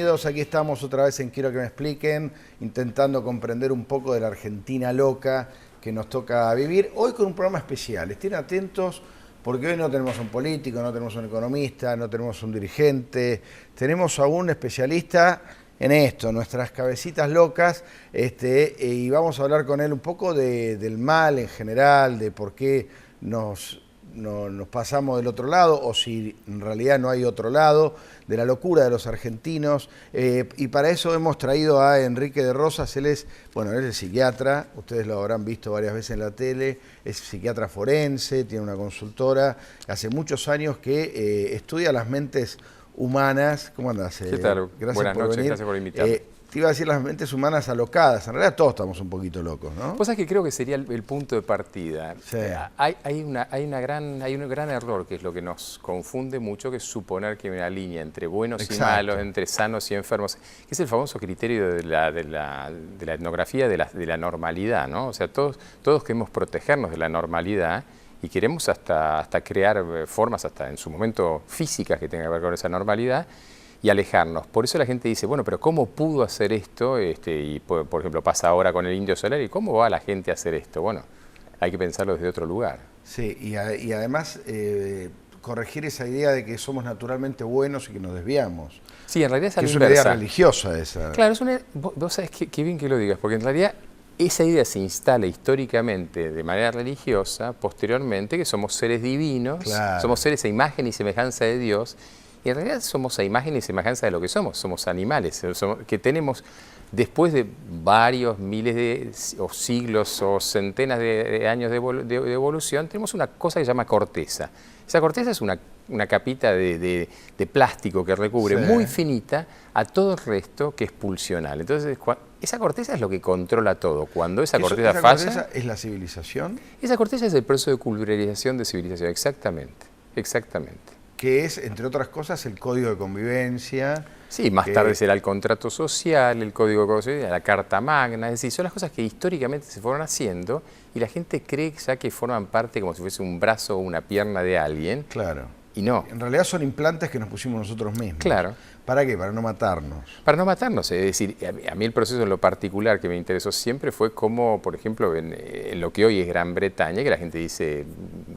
bienvenidos. Aquí estamos otra vez en Quiero que me expliquen, intentando comprender un poco de la Argentina loca que nos toca vivir. Hoy con un programa especial. Estén atentos porque hoy no tenemos un político, no tenemos un economista, no tenemos un dirigente. Tenemos a un especialista en esto, nuestras cabecitas locas, y vamos a hablar con él un poco del mal en general, de por qué nos pasamos del otro lado, o si en realidad no hay otro lado, de la locura de los argentinos, y para eso hemos traído a Enrique de Rosas. Él es psiquiatra, ustedes lo habrán visto varias veces en la tele, es psiquiatra forense, tiene una consultora, hace muchos años que estudia las mentes humanas. ¿Cómo andás? ¿Qué tal? Gracias Buenas por noches, venir. Gracias por invitarme. Te iba a decir las mentes humanas alocadas, en realidad todos estamos un poquito locos, ¿no? Vos sabés que creo que sería el punto de partida. Sí. Hay un gran error que es lo que nos confunde mucho, que es suponer que hay una línea entre buenos y malos, entre sanos y enfermos, que es el famoso criterio de la etnografía de la normalidad, ¿no? O sea, todos queremos protegernos de la normalidad y queremos hasta crear formas, hasta en su momento físicas, que tengan que ver con esa normalidad, y alejarnos. Por eso la gente dice, bueno, pero ¿cómo pudo hacer esto? Y por ejemplo pasa ahora con el Indio Solari, ¿cómo va la gente a hacer esto? Bueno, hay que pensarlo desde otro lugar. Sí, y además corregir esa idea de que somos naturalmente buenos y que nos desviamos. Sí, en realidad es una idea religiosa esa. Claro, vos sabés qué bien que lo digas, porque en realidad esa idea se instala históricamente de manera religiosa, posteriormente, que somos seres divinos, claro, somos seres a imagen y semejanza de Dios. Y en realidad somos a imagen y semejanza de lo que somos animales, que tenemos, después de varios miles o siglos o centenas de años de evolución, tenemos una cosa que se llama corteza. Esa corteza es una capita de plástico que recubre, sí, muy finita, a todo el resto que es pulsional. Entonces, esa corteza es lo que controla todo. Cuando esa corteza falla... ¿Esa corteza es la civilización? Esa corteza es el proceso de culturalización de civilización, exactamente, exactamente. Que es, entre otras cosas, el código de convivencia. Sí, más tarde será el contrato social, el código de convivencia, la Carta Magna, es decir, son las cosas que históricamente se fueron haciendo y la gente cree ya que forman parte como si fuese un brazo o una pierna de alguien. Claro. Y no. En realidad son implantes que nos pusimos nosotros mismos. Claro. ¿Para qué? Para no matarnos. Para no matarnos, es decir, a mí el proceso en lo particular que me interesó siempre fue como, por ejemplo, en lo que hoy es Gran Bretaña, que la gente dice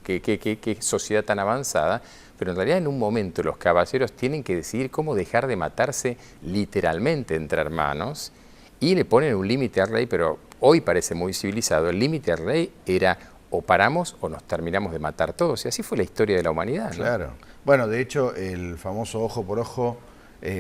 qué sociedad tan avanzada, pero en realidad en un momento los caballeros tienen que decidir cómo dejar de matarse literalmente entre hermanos y le ponen un límite al rey, pero hoy parece muy civilizado. El límite al rey era o paramos o nos terminamos de matar todos, y así fue la historia de la humanidad, ¿no? Claro. Bueno, de hecho, el famoso ojo por ojo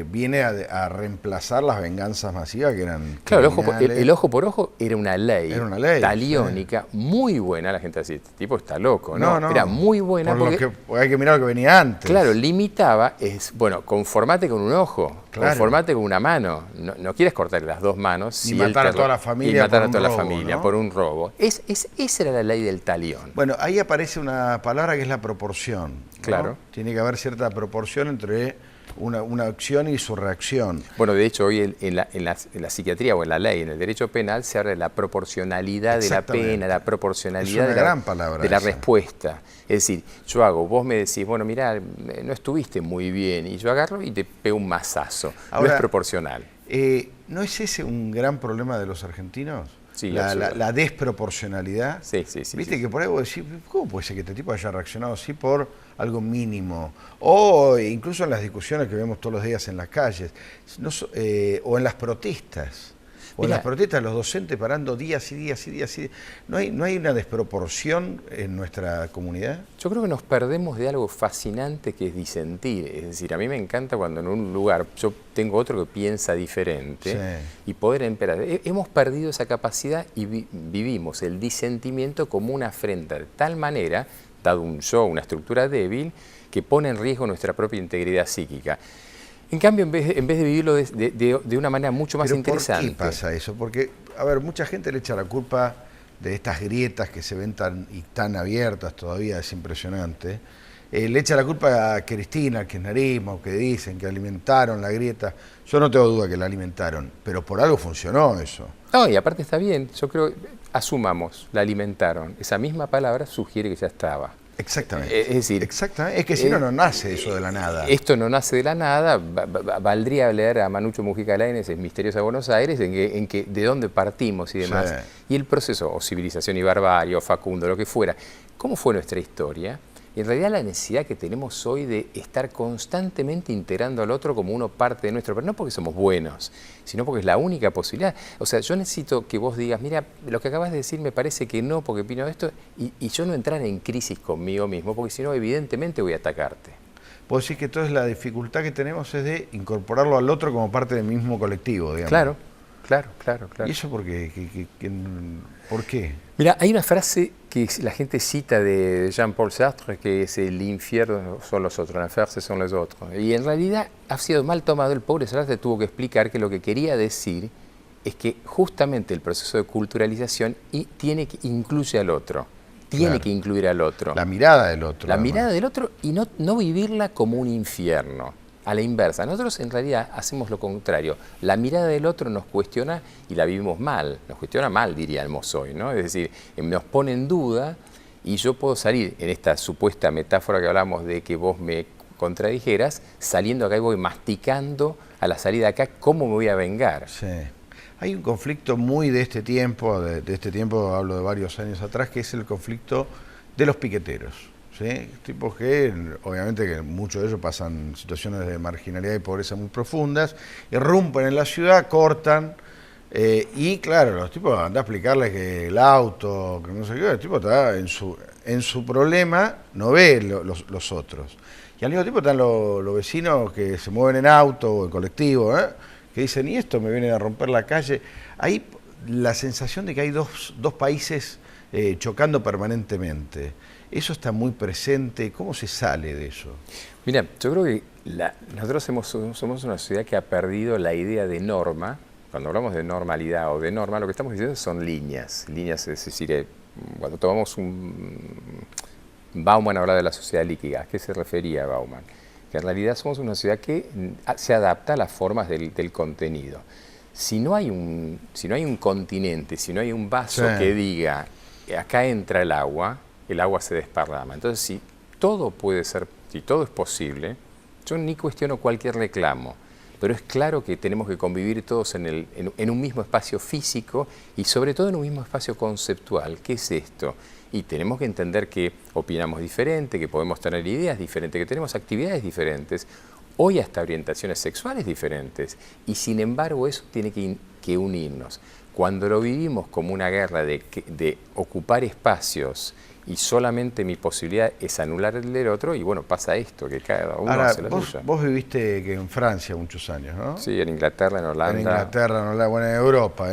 viene a reemplazar las venganzas masivas que eran... Claro, el ojo por ojo era una ley taliónica, sí, muy buena. La gente decía, este tipo está loco, ¿no? No, era muy buena porque hay que mirar lo que venía antes. Claro, limitaba, conformate con un ojo, claro, conformate con una mano. No quieres cortar las dos manos. Ni matar a toda la familia por un robo. Esa era la ley del talión. Bueno, ahí aparece una palabra que es la proporción, ¿no? Claro. Tiene que haber cierta proporción entre una acción y su reacción. Bueno, de hecho, hoy en la psiquiatría o en la ley, en el derecho penal, se habla de la proporcionalidad de la pena, la proporcionalidad de la respuesta. Es decir, vos me decís, bueno, mirá, no estuviste muy bien, y yo agarro y te pego un mazazo. Ahora, no es proporcional. ¿No es ese un gran problema de los argentinos? Sí, la desproporcionalidad. Sí. Viste que por ahí vos decís, ¿cómo puede ser que este tipo haya reaccionado así por algo mínimo? O incluso en las discusiones que vemos todos los días en las calles, o en las protestas. O en las protestas, los docentes parando días y días y días y días. ¿No hay una desproporción en nuestra comunidad? Yo creo que nos perdemos de algo fascinante que es disentir. Es decir, a mí me encanta cuando en un lugar yo tengo otro que piensa diferente, sí, y poder emperar. Hemos perdido esa capacidad y vivimos el disentimiento como una afrenta, de tal manera, dado una estructura débil, que pone en riesgo nuestra propia integridad psíquica. En cambio, en vez de vivirlo de una manera mucho más interesante. ¿Por qué pasa eso? Porque, a ver, mucha gente le echa la culpa de estas grietas que se ven tan abiertas todavía, es impresionante. Le echa la culpa a Cristina, al kirchnerismo, que dicen que alimentaron la grieta. Yo no tengo duda que la alimentaron, pero por algo funcionó eso. No, y aparte está bien, yo creo, asumamos, la alimentaron. Esa misma palabra sugiere que ya estaba. Exactamente. Es decir, exactamente. Es que si no, no nace eso de la nada. Esto no nace de la nada. Valdría leer a Manucho Mujica Lainez, es Misteriosa Buenos Aires, en que de dónde partimos y demás. Sí. Y el proceso, o Civilización y Barbarie, o Facundo, lo que fuera. ¿Cómo fue nuestra historia? Y en realidad la necesidad que tenemos hoy de estar constantemente integrando al otro como uno parte de nuestro, pero no porque somos buenos, sino porque es la única posibilidad. O sea, yo necesito que vos digas, mira, lo que acabas de decir me parece que no, porque opino esto, y yo no entrar en crisis conmigo mismo, porque si no, evidentemente voy a atacarte. Puedo decir que entonces la dificultad que tenemos es de incorporarlo al otro como parte del mismo colectivo, digamos. Claro, claro. ¿Y eso por qué? ¿Por qué? Mira, hay una frase que la gente cita de Jean-Paul Sartre, que es el infierno son los otros, l'enfer son los otros. Y en realidad ha sido mal tomado. El pobre Sartre tuvo que explicar que lo que quería decir es que justamente el proceso de culturalización incluye al otro. Tiene que incluir al otro. La mirada del otro. La mirada del otro y no vivirla como un infierno. A la inversa, nosotros en realidad hacemos lo contrario. La mirada del otro nos cuestiona y la vivimos mal. Nos cuestiona mal, diríamos hoy, ¿no? Es decir, nos pone en duda y yo puedo salir en esta supuesta metáfora que hablamos de que vos me contradijeras, saliendo acá y voy masticando a la salida acá cómo me voy a vengar. Sí. Hay un conflicto muy de este tiempo, de este tiempo hablo de varios años atrás, que es el conflicto de los piqueteros. ¿Sí? Tipos que, obviamente que muchos de ellos pasan situaciones de marginalidad y pobreza muy profundas, irrumpen en la ciudad, cortan, y claro, los tipos andan a explicarles que el auto, que no sé qué, el tipo está en su problema, no ve los otros. Y al mismo tiempo están los vecinos que se mueven en auto o en colectivo, que dicen, y esto me vienen a romper la calle. Hay la sensación de que hay dos países chocando permanentemente. Eso está muy presente. ¿Cómo se sale de eso? Mira, yo creo que nosotros somos una sociedad que ha perdido la idea de norma. Cuando hablamos de normalidad o de norma, lo que estamos diciendo son líneas. Líneas, es decir, cuando tomamos Bauman habla de la sociedad líquida. ¿A qué se refería Bauman? Que en realidad somos una sociedad que se adapta a las formas del contenido. Si no hay un continente, si no hay un vaso que diga, acá entra el agua se desparrama. Entonces, si todo puede ser, si todo es posible, yo ni cuestiono cualquier reclamo, pero es claro que tenemos que convivir todos en un mismo espacio físico y sobre todo en un mismo espacio conceptual. ¿Qué es esto? Y tenemos que entender que opinamos diferente, que podemos tener ideas diferentes, que tenemos actividades diferentes, hoy hasta orientaciones sexuales diferentes, y sin embargo eso tiene que unirnos. Cuando lo vivimos como una guerra de ocupar espacios y solamente mi posibilidad es anular el del otro, y bueno, pasa esto, que cada uno hace la suya. Vos viviste en Francia muchos años, ¿no? Sí, en Inglaterra, en Holanda. En Inglaterra, en Holanda, bueno, en Europa,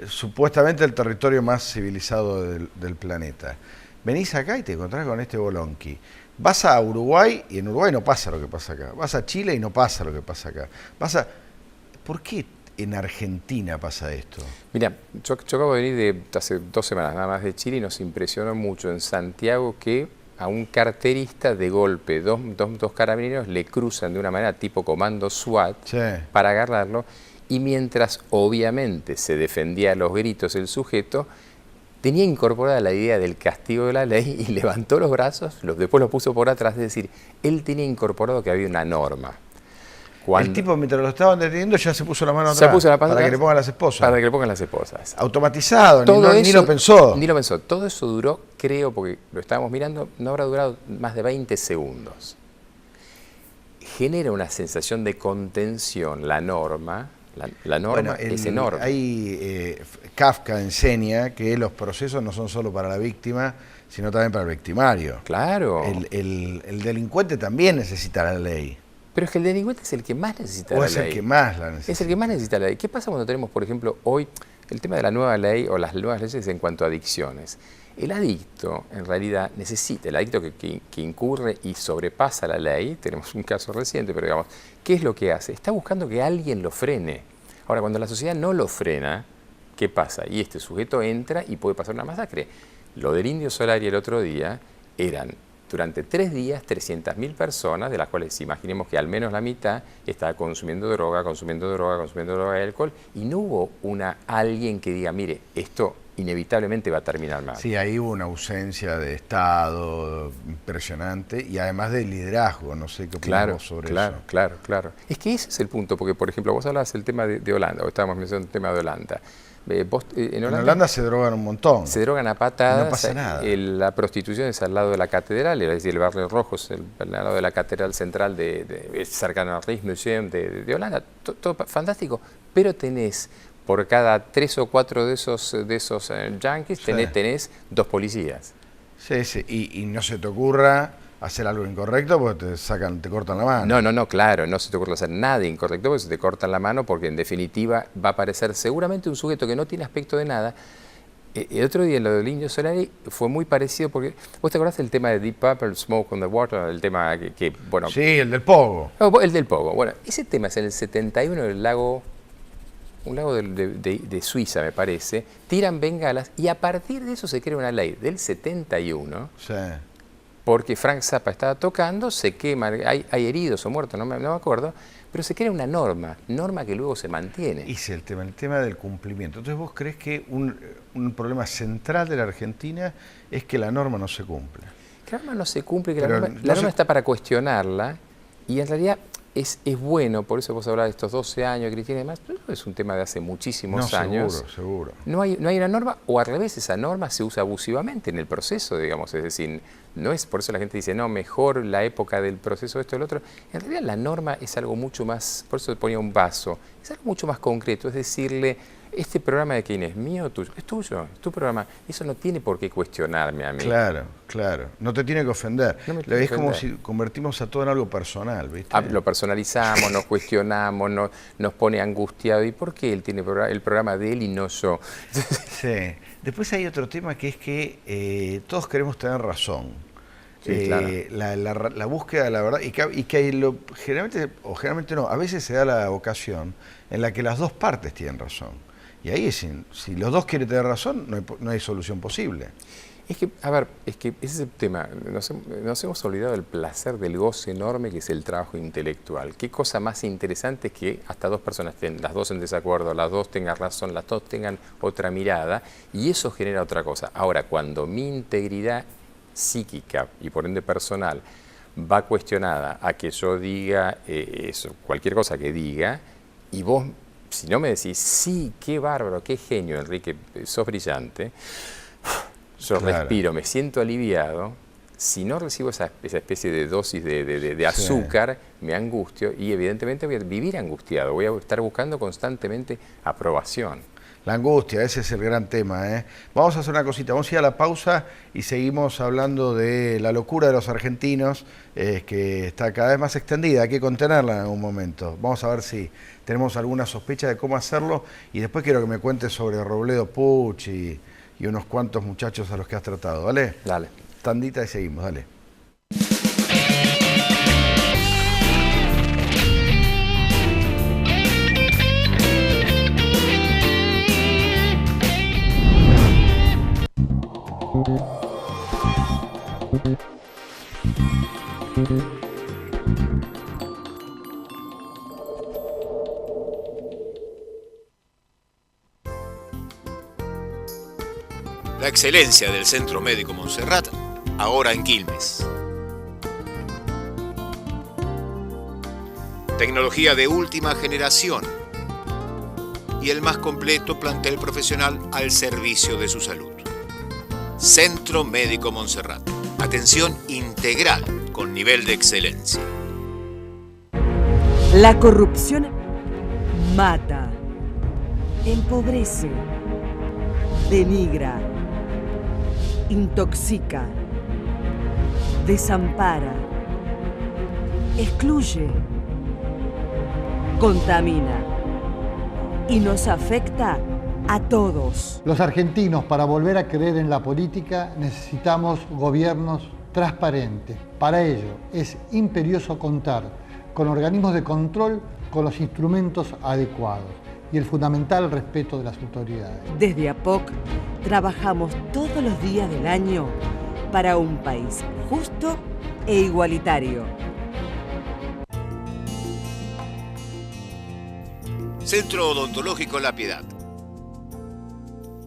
supuestamente el territorio más civilizado del planeta. Venís acá y te encontrás con este bolonqui. Vas a Uruguay y en Uruguay no pasa lo que pasa acá. Vas a Chile y no pasa lo que pasa acá. ¿Por qué en Argentina pasa esto? Mira, yo acabo de venir hace 2 semanas nada más de Chile y nos impresionó mucho en Santiago que a un carterista de golpe, dos carabineros le cruzan de una manera tipo comando SWAT para agarrarlo, y mientras obviamente se defendía a los gritos el sujeto, tenía incorporada la idea del castigo de la ley y levantó los brazos, después los puso por atrás, es decir, él tenía incorporado que había una norma. El tipo, mientras lo estaban deteniendo, ya se puso la mano atrás para que le pongan las esposas. Para que le pongan las esposas. Automatizado, ni lo pensó. Ni lo pensó. Todo eso duró, creo, porque lo estábamos mirando, no habrá durado más de 20 segundos. Genera una sensación de contención, la norma. La norma es enorme. Kafka enseña que los procesos no son solo para la víctima, sino también para el victimario. Claro. El delincuente también necesita la ley. Pero es que el delincuente es el que más necesita la ley. Es el que más la necesita. Es el que más necesita la ley. ¿Qué pasa cuando tenemos, por ejemplo, hoy el tema de la nueva ley o las nuevas leyes en cuanto a adicciones? El adicto, en realidad, necesita, el adicto que incurre y sobrepasa la ley, tenemos un caso reciente, pero digamos, ¿qué es lo que hace? Está buscando que alguien lo frene. Ahora, cuando la sociedad no lo frena, ¿qué pasa? Y este sujeto entra y puede pasar una masacre. Lo del Indio Solari el otro día eran, durante 3 días, 300.000 personas, de las cuales imaginemos que al menos la mitad estaba consumiendo droga y alcohol, y no hubo alguien que diga, mire, esto inevitablemente va a terminar mal. Sí, ahí hubo una ausencia de Estado impresionante y además de liderazgo, no sé qué opinamos sobre eso. Claro. Es que ese es el punto, porque por ejemplo vos hablabas del tema de Holanda, o estábamos mencionando el tema de Holanda. En Holanda se drogan un montón. Se drogan a patadas. No pasa nada. La prostitución es al lado de la catedral, es decir, el barrio rojo es al lado de la catedral central, cercano al Rijksmuseum de Holanda. Todo fantástico, pero tenés por cada 3 o 4 de esos yanquis, tenés 2 policías. Sí, y no se te ocurra hacer algo incorrecto porque te cortan la mano. No, claro, no se te ocurre hacer nada incorrecto porque se te cortan la mano, porque en definitiva va a aparecer seguramente un sujeto que no tiene aspecto de nada. El otro día en lo del Indio Solari fue muy parecido, porque ¿vos te acordás del tema de Deep Purple, Smoke on the Water? El tema bueno... Sí, el del Pogo. El del Pogo. Bueno, ese tema es en el 71 en el lago... un lago de Suiza, me parece, tiran bengalas y a partir de eso se crea una ley del 71, sí. Porque Frank Zappa estaba tocando, se quema, hay heridos o muertos, no me acuerdo, pero se crea una norma que luego se mantiene. Y el tema del cumplimiento. Entonces, ¿vos crees que un problema central de la Argentina es que la norma no se cumple? Que la norma no se cumple, que la norma está para cuestionarla, y en realidad es bueno, por eso vos hablás de estos 12 años, Cristina y demás, pero es un tema de hace muchísimos años. Seguro. No hay una norma, o al revés, esa norma se usa abusivamente en el proceso, digamos, es decir, no es, por eso la gente dice, no, mejor la época del proceso, esto, el otro. En realidad la norma es algo mucho más, por eso ponía un vaso, es algo mucho más concreto, es decirle, este programa de quién es, mío o tuyo, es tuyo, es tu programa, eso no tiene por qué cuestionarme a mí. Claro, no te tiene que ofender. Es como si convertimos a todo en algo personal, ¿viste? Lo personalizamos, nos cuestionamos, nos pone angustiado. ¿Y por qué él tiene el programa de él y no yo? Sí. Después hay otro tema que es que todos queremos tener razón. Sí, claro. La búsqueda de la verdad, y que generalmente no, a veces se da la ocasión en la que las dos partes tienen razón. Y ahí, si los dos quieren tener razón, no hay solución posible. Es que, a ver, ese es el tema. Nos hemos olvidado del placer, del goce enorme que es el trabajo intelectual. Qué cosa más interesante es que hasta 2 personas estén, las 2 en desacuerdo, las 2 tengan razón, las 2 tengan otra mirada, y eso genera otra cosa. Ahora, cuando mi integridad psíquica y por ende personal va cuestionada a que yo diga eso, cualquier cosa que diga, y vos, si no me decís, sí, qué bárbaro, qué genio, Enrique, sos brillante, yo respiro, me siento aliviado. Si no recibo esa especie de dosis de azúcar, me angustio y evidentemente voy a vivir angustiado, voy a estar buscando constantemente aprobación. La angustia, ese es el gran tema, ¿eh? Vamos a hacer una cosita, vamos a ir a la pausa y seguimos hablando de la locura de los argentinos, que está cada vez más extendida, hay que contenerla en algún momento. Vamos a ver si tenemos alguna sospecha de cómo hacerlo y después quiero que me cuentes sobre Robledo Puch y unos cuantos muchachos a los que has tratado, ¿vale? Dale. Tandita y seguimos, dale. La excelencia del Centro Médico Montserrat, ahora en Quilmes. Tecnología de última generación y el más completo plantel profesional al servicio de su salud. Centro Médico Montserrat. Atención integral con nivel de excelencia. La corrupción mata, empobrece, denigra, intoxica, desampara, excluye, contamina y nos afecta a todos. Los argentinos, para volver a creer en la política, necesitamos gobiernos transparentes. Para ello es imperioso contar con organismos de control con los instrumentos adecuados y el fundamental respeto de las autoridades. Desde APOC trabajamos todos los días del año para un país justo e igualitario. Centro Odontológico La Piedad.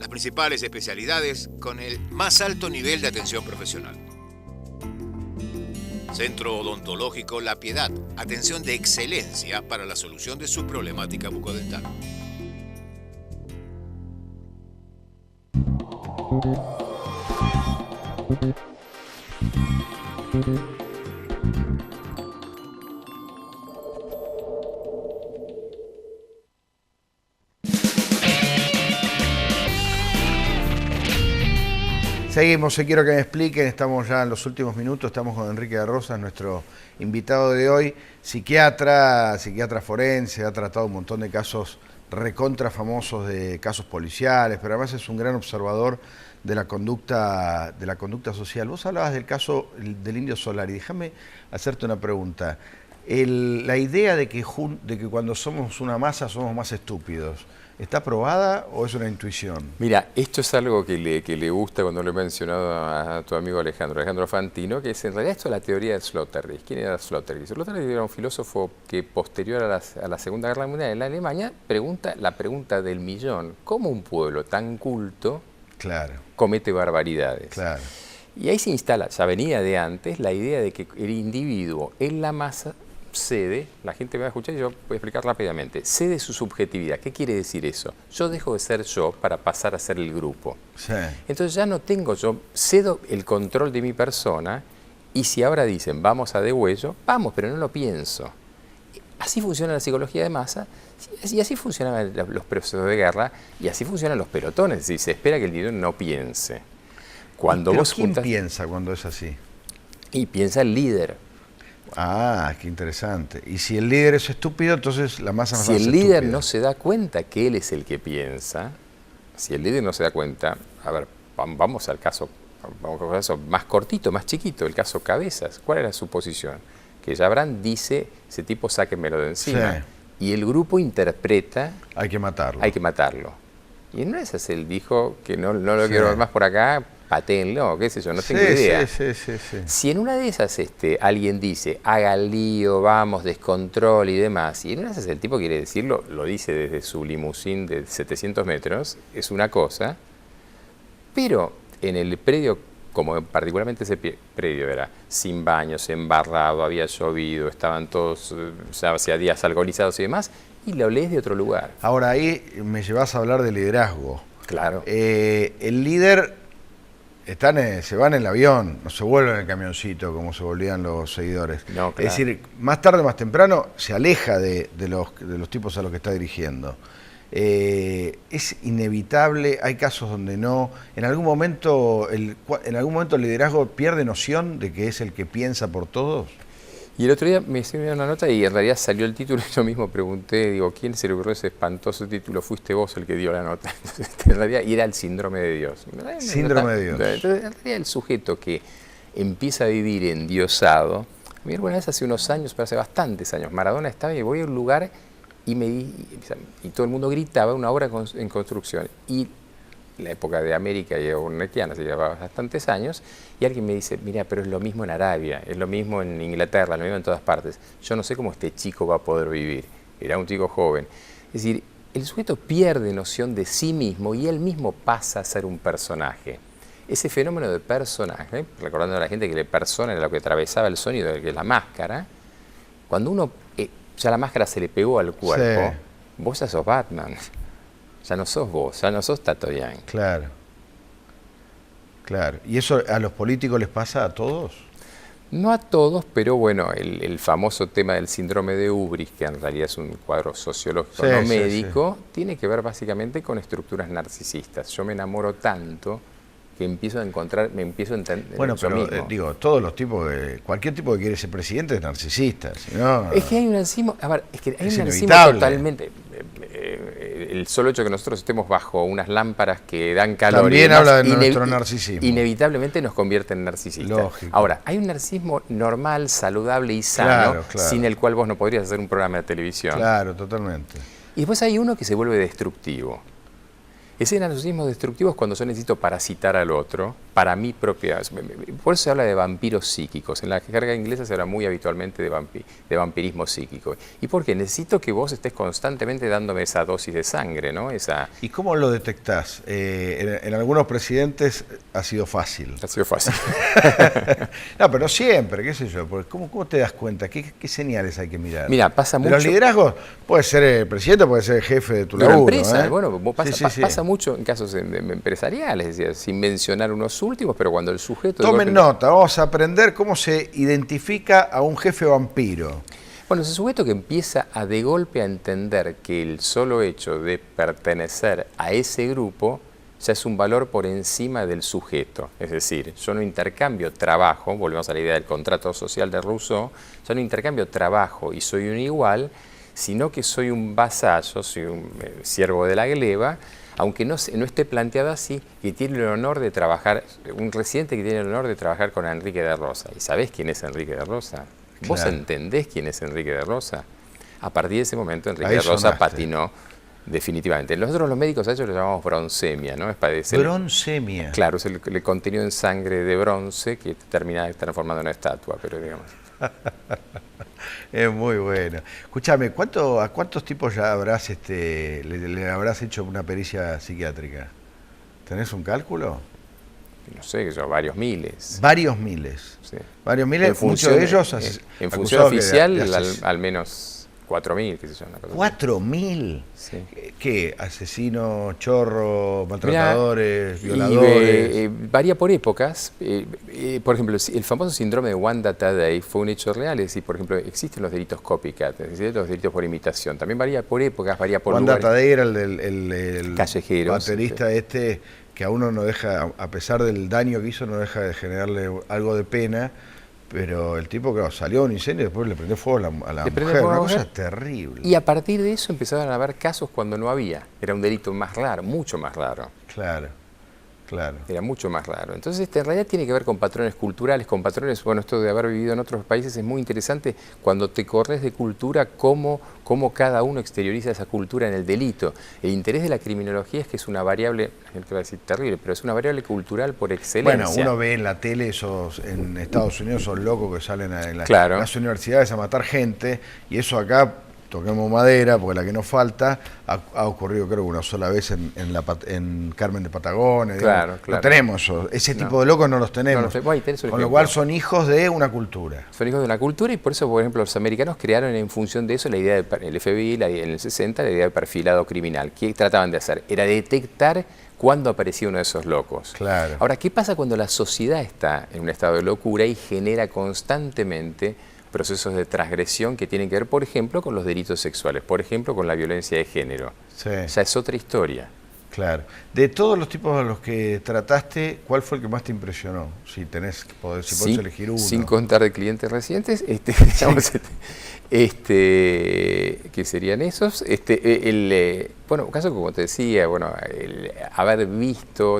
Las principales especialidades con el más alto nivel de atención profesional. Centro Odontológico La Piedad, atención de excelencia para la solución de su problemática bucodental. Seguimos, quiero que me expliquen, estamos ya en los últimos minutos, estamos con Enrique de Rosas, nuestro invitado de hoy, psiquiatra forense, ha tratado un montón de casos recontra famosos de casos policiales, pero además es un gran observador de la conducta social. Vos hablabas del caso del Indio Solari, déjame hacerte una pregunta. La idea de que cuando somos una masa somos más estúpidos, ¿está probada o es una intuición? Mira, esto es algo que le gusta cuando lo he mencionado a tu amigo Alejandro Fantino, que es en realidad esto es la teoría de Sloterdijk. ¿Quién era Sloterdijk? Sloterdijk era un filósofo que posterior a la Segunda Guerra Mundial en la Alemania la pregunta del millón: ¿cómo un pueblo tan culto comete barbaridades? Claro. Y ahí se instala, ya venía de antes, la idea de que el individuo en la masa cede, la gente me va a escuchar y yo voy a explicar rápidamente, cede su subjetividad. ¿Qué quiere decir eso? Yo dejo de ser yo para pasar a ser el grupo. Sí. Entonces ya no tengo, yo cedo el control de mi persona, y si ahora dicen vamos a degüello, vamos, pero no lo pienso. Así funciona la psicología de masa, y así funcionan los procesos de guerra, y así funcionan los pelotones, es decir, se espera que el individuo no piense. ¿Pero quién piensa cuando es así? Y piensa el líder. Ah, qué interesante. Y si el líder es estúpido, entonces la masa Si el líder no se da cuenta que él es el que piensa, si el líder no se da cuenta, a ver, vamos al caso más cortito, más chiquito, el caso Cabezas. ¿Cuál era su posición? Que Jabrán dice, ese tipo sáquenmelo de encima. Sí. Y el grupo interpreta... Hay que matarlo. Hay que matarlo. Y en una de esas él dijo que no lo quiero ver más por acá, paténlo, qué sé yo, no tengo idea. Sí. Si en una de esas alguien dice, haga el lío, vamos, descontrol y demás, y en una de esas el tipo quiere decirlo, lo dice desde su limusín de 700 metros, es una cosa, pero en el predio, como particularmente ese predio era sin baños, embarrado, había llovido, estaban todos, ya hacía días alcoholizados y demás, y lo lees de otro lugar. Ahora ahí me llevas a hablar de liderazgo. Claro. El líder... se van en el avión, no se vuelven en el camioncito como se volvían los seguidores. No, claro. Es decir, más tarde o más temprano se aleja de los tipos a los que está dirigiendo. Es inevitable, hay casos donde no. En algún momento el liderazgo pierde noción de que es el que piensa por todos. Y el otro día me hicieron una nota y en realidad salió el título y yo mismo pregunté, digo, ¿quién se le ocurrió ese espantoso título? Fuiste vos el que dio la nota. Entonces, en realidad, y era el síndrome de Dios. Síndrome de Dios. Entonces, en realidad el sujeto que empieza a vivir endiosado, a mí alguna vez hace unos años, pero hace bastantes años, Maradona estaba y voy a un lugar y todo el mundo gritaba, una obra en construcción. Y la época de América y Urnequiana, se llevaba bastantes años, y alguien me dice, mira, pero es lo mismo en Arabia, es lo mismo en Inglaterra, lo mismo en todas partes. Yo no sé cómo este chico va a poder vivir. Era un chico joven. Es decir, el sujeto pierde noción de sí mismo y él mismo pasa a ser un personaje. Ese fenómeno de personaje, recordando a la gente que le persona era lo que atravesaba el sonido, que es la máscara, cuando uno, ya la máscara se le pegó al cuerpo, sí. Vos ya sos Batman. Ya no sos vos, ya no sos Tato Bianchi. Claro. ¿Y eso a los políticos les pasa a todos? No a todos, pero bueno, el famoso tema del síndrome de Ubris, que en realidad es un cuadro sociológico no médico, tiene que ver básicamente con estructuras narcisistas. Yo me enamoro tanto que me empiezo a entender. Bueno, pero digo, todos los tipos cualquier tipo que quiere ser presidente es narcisista. Si no, es que hay un narcisismo, a ver, es que hay un narcisismo totalmente. El solo hecho de que nosotros estemos bajo unas lámparas que dan calor también habla de nuestro narcisismo. Inevitablemente nos convierte en narcisistas. Lógico. Ahora, hay un narcisismo normal, saludable y sano, claro. Sin el cual vos no podrías hacer un programa de televisión. Claro, totalmente. Y después hay uno que se vuelve destructivo. Ese narcisismo destructivo es cuando yo necesito parasitar al otro para mi propia... Por eso se habla de vampiros psíquicos. En la jerga inglesa se habla muy habitualmente de vampirismo psíquico. ¿Y por qué? Necesito que vos estés constantemente dándome esa dosis de sangre, ¿no? ¿Y cómo lo detectás? En algunos presidentes ha sido fácil. Ha sido fácil. No, pero no siempre, qué sé yo. ¿Cómo te das cuenta? ¿Qué señales hay que mirar? Mira, pasa mucho... Los liderazgos, puede ser el presidente, puede ser el jefe de tu laburo. Una empresa, bueno, pasa mucho en casos empresariales, es decir, sin mencionar unos últimos, pero cuando el sujeto... Tomen nota, vamos a aprender cómo se identifica a un jefe vampiro. Bueno, ese sujeto que empieza de golpe a entender que el solo hecho de pertenecer a ese grupo ya es un valor por encima del sujeto. Es decir, yo no intercambio trabajo, volvemos a la idea del contrato social de Rousseau, yo no intercambio trabajo y soy un igual, sino que soy un vasallo, soy un siervo de la gleba, aunque no esté planteado así, que tiene el honor de trabajar, un residente que tiene el honor de trabajar con Enrique de Rosa. ¿Y sabés quién es Enrique de Rosa? Claro. ¿Vos entendés quién es Enrique de Rosa? A partir de ese momento Enrique de Rosa patinó definitivamente. Nosotros los médicos a ellos lo llamamos broncemia, ¿no? Es padecer... Broncemia. Claro, es el contenido en sangre de bronce que termina transformando en una estatua, pero digamos... Es muy bueno. Escúchame, ¿a cuántos tipos ya habrás le habrás hecho una pericia psiquiátrica? ¿Tenés un cálculo? No sé, varios miles. Varios miles. Sí. Varios miles, muchos de ellos... En función oficial, al menos 4.000, qué sé yo. ¿4.000? Sí. ¿Qué? ¿Asesinos, chorros, maltratadores, violadores? Varía por épocas. Por ejemplo, el famoso síndrome de Wanda Tadei fue un hecho real. Es decir, por ejemplo, existen los delitos copycat, es decir, los delitos por imitación. También varía por épocas, varía por Wanda lugares. Tadei era el callejero, baterista que a uno no deja, a pesar del daño que hizo, no deja de generarle algo de pena. Pero el tipo que salió a un incendio y después le prendió fuego a la mujer, una cosa terrible. Y a partir de eso empezaron a haber casos cuando no había. Era un delito más raro, mucho más raro. Claro, claro. Era mucho más raro. Entonces, en realidad tiene que ver con patrones culturales, con patrones, bueno, esto de haber vivido en otros países es muy interesante cuando te corres de cultura, cómo cada uno exterioriza esa cultura en el delito. El interés de la criminología es que es una variable, la gente va a decir terrible, pero es una variable cultural por excelencia. Bueno, uno ve en la tele en Estados Unidos esos locos que salen en las universidades a matar gente, y eso acá, toquemos madera, porque la que nos falta, ha ocurrido creo que una sola vez en Carmen de Patagones. Claro. No tenemos eso, ese tipo de locos no los tenemos. Con lo cual son hijos de una cultura. Son hijos de una cultura y por eso, por ejemplo, los americanos crearon en función de eso la idea del FBI, en el 60, la idea del perfilado criminal. ¿Qué trataban de hacer? Era detectar cuándo aparecía uno de esos locos. Claro. Ahora, ¿qué pasa cuando la sociedad está en un estado de locura y genera constantemente procesos de transgresión que tienen que ver, por ejemplo, con los delitos sexuales, por ejemplo, con la violencia de género? Sí. Ya es otra historia. Claro. De todos los tipos a los que trataste, ¿cuál fue el que más te impresionó? Si podés elegir uno. Sin contar de clientes recientes, ¿qué serían esos? Bueno, un caso como te decía, bueno, el haber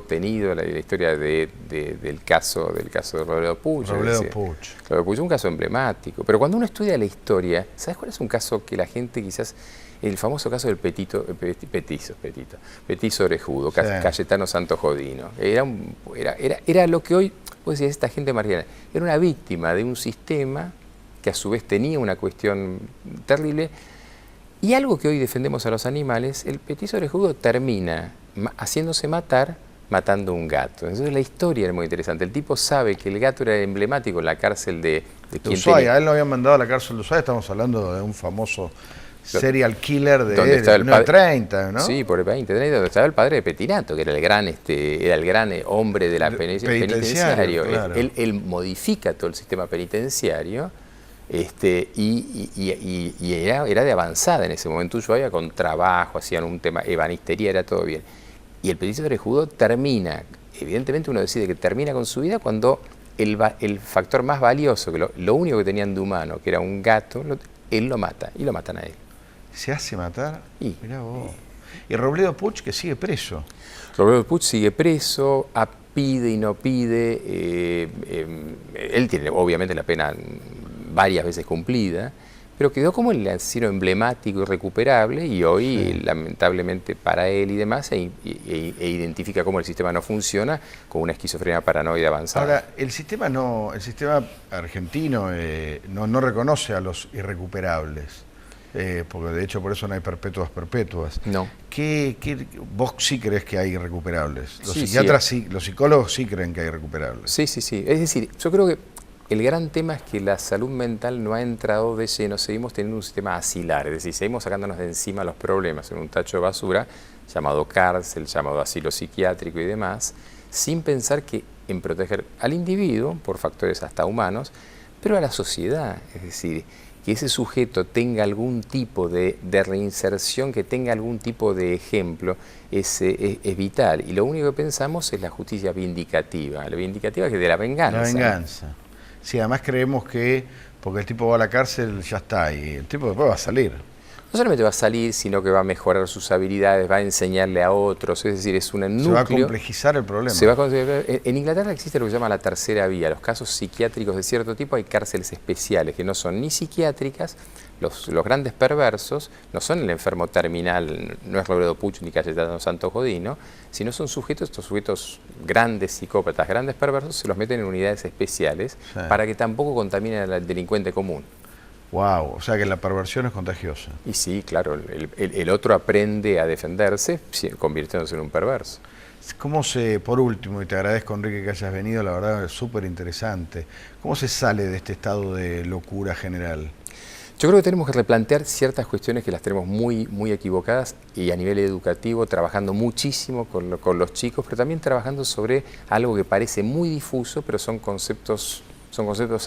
tenido la historia del caso de Robledo Puch. Robledo Puch, un caso emblemático. Pero cuando uno estudia la historia, ¿sabes cuál es un caso que la gente quizás... El famoso caso del Petizo Orejudo, sí. Cayetano Santo Jodino. Era lo que hoy, vos decías, esta gente marginal. Era una víctima de un sistema que a su vez tenía una cuestión terrible. Y algo que hoy defendemos a los animales, el Petizo Orejudo termina haciéndose matar, matando un gato. Entonces la historia era muy interesante. El tipo sabe que el gato era emblemático en la cárcel de Ushuaia. A él lo habían mandado a la cárcel de Ushuaia. Estamos hablando de un famoso serial killer de 30, ¿no? Sí, por el 20, 30, donde estaba el padre de Petinato, que era el gran hombre de la penitenciario. Claro. Él modifica todo el sistema penitenciario y era de avanzada en ese momento. Ushuaia con trabajo, hacían un tema, ebanistería, era todo bien. Y el Petizo Orejudo termina, evidentemente uno decide que termina con su vida cuando el factor más valioso, que lo único que tenían de humano, que era un gato, él lo mata, y lo matan a él. ¿Se hace matar? Mirá vos. Y Robledo Puch, que sigue preso. Robledo Puch sigue preso, pide y no pide. Él tiene obviamente la pena varias veces cumplida, pero quedó como el asesino emblemático, irrecuperable, y hoy, lamentablemente para él y demás, e identifica cómo el sistema no funciona con una esquizofrenia paranoide avanzada. Ahora, el sistema argentino no reconoce a los irrecuperables. Porque de hecho por eso no hay perpetuas perpetuas. No. ¿Vos sí crees que hay irrecuperables? Los sí, psiquiatras sí, los psicólogos sí creen que hay irrecuperables. Sí. Es decir, yo creo que el gran tema es que la salud mental no ha entrado de lleno, seguimos teniendo un sistema asilar, es decir, seguimos sacándonos de encima los problemas en un tacho de basura llamado cárcel, llamado asilo psiquiátrico y demás, sin pensar que en proteger al individuo, por factores hasta humanos, pero a la sociedad, es decir, que ese sujeto tenga algún tipo de reinserción, que tenga algún tipo de ejemplo, es vital. Y lo único que pensamos es la justicia vindicativa. La vindicativa que es de la venganza. La venganza. Sí, además creemos que porque el tipo va a la cárcel ya está, y el tipo después va a salir. No solamente va a salir, sino que va a mejorar sus habilidades, va a enseñarle a otros, es decir, es un núcleo. Se va a complejizar el problema. En Inglaterra existe lo que se llama la tercera vía. Los casos psiquiátricos de cierto tipo, hay cárceles especiales que no son ni psiquiátricas. Los grandes perversos no son el enfermo terminal, no es Robledo Puch ni Cayetano Santos Godino, sino son sujetos, estos sujetos grandes psicópatas, grandes perversos, se los meten en unidades especiales para que tampoco contaminen al delincuente común. Wow, o sea que la perversión es contagiosa. Y sí, claro, el otro aprende a defenderse convirtiéndose en un perverso. Por último, y te agradezco, Enrique, que hayas venido, la verdad es súper interesante, ¿cómo se sale de este estado de locura general? Yo creo que tenemos que replantear ciertas cuestiones que las tenemos muy equivocadas, y a nivel educativo, trabajando muchísimo con los chicos, pero también trabajando sobre algo que parece muy difuso, pero son conceptos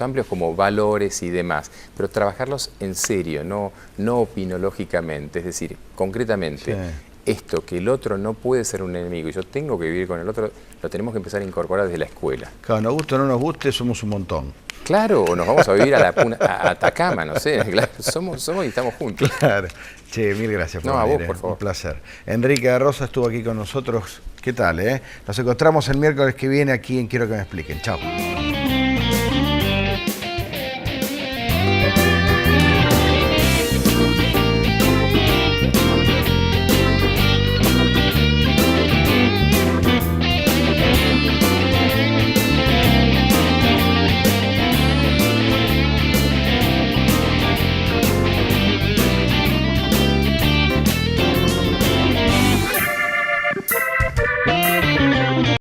amplios como valores y demás, pero trabajarlos en serio, no opinológicamente, es decir, concretamente. Esto, que el otro no puede ser un enemigo y yo tengo que vivir con el otro, lo tenemos que empezar a incorporar desde la escuela. Claro, nos guste o no nos guste, somos un montón. Claro, o nos vamos a vivir a Atacama, no sé, claro, somos y estamos juntos. Claro. Che, mil gracias por venir. A vos, por favor. Un placer. Enrique de Rosa estuvo aquí con nosotros. ¿Qué tal, Nos encontramos el miércoles que viene aquí en Quiero que me expliquen. Chao.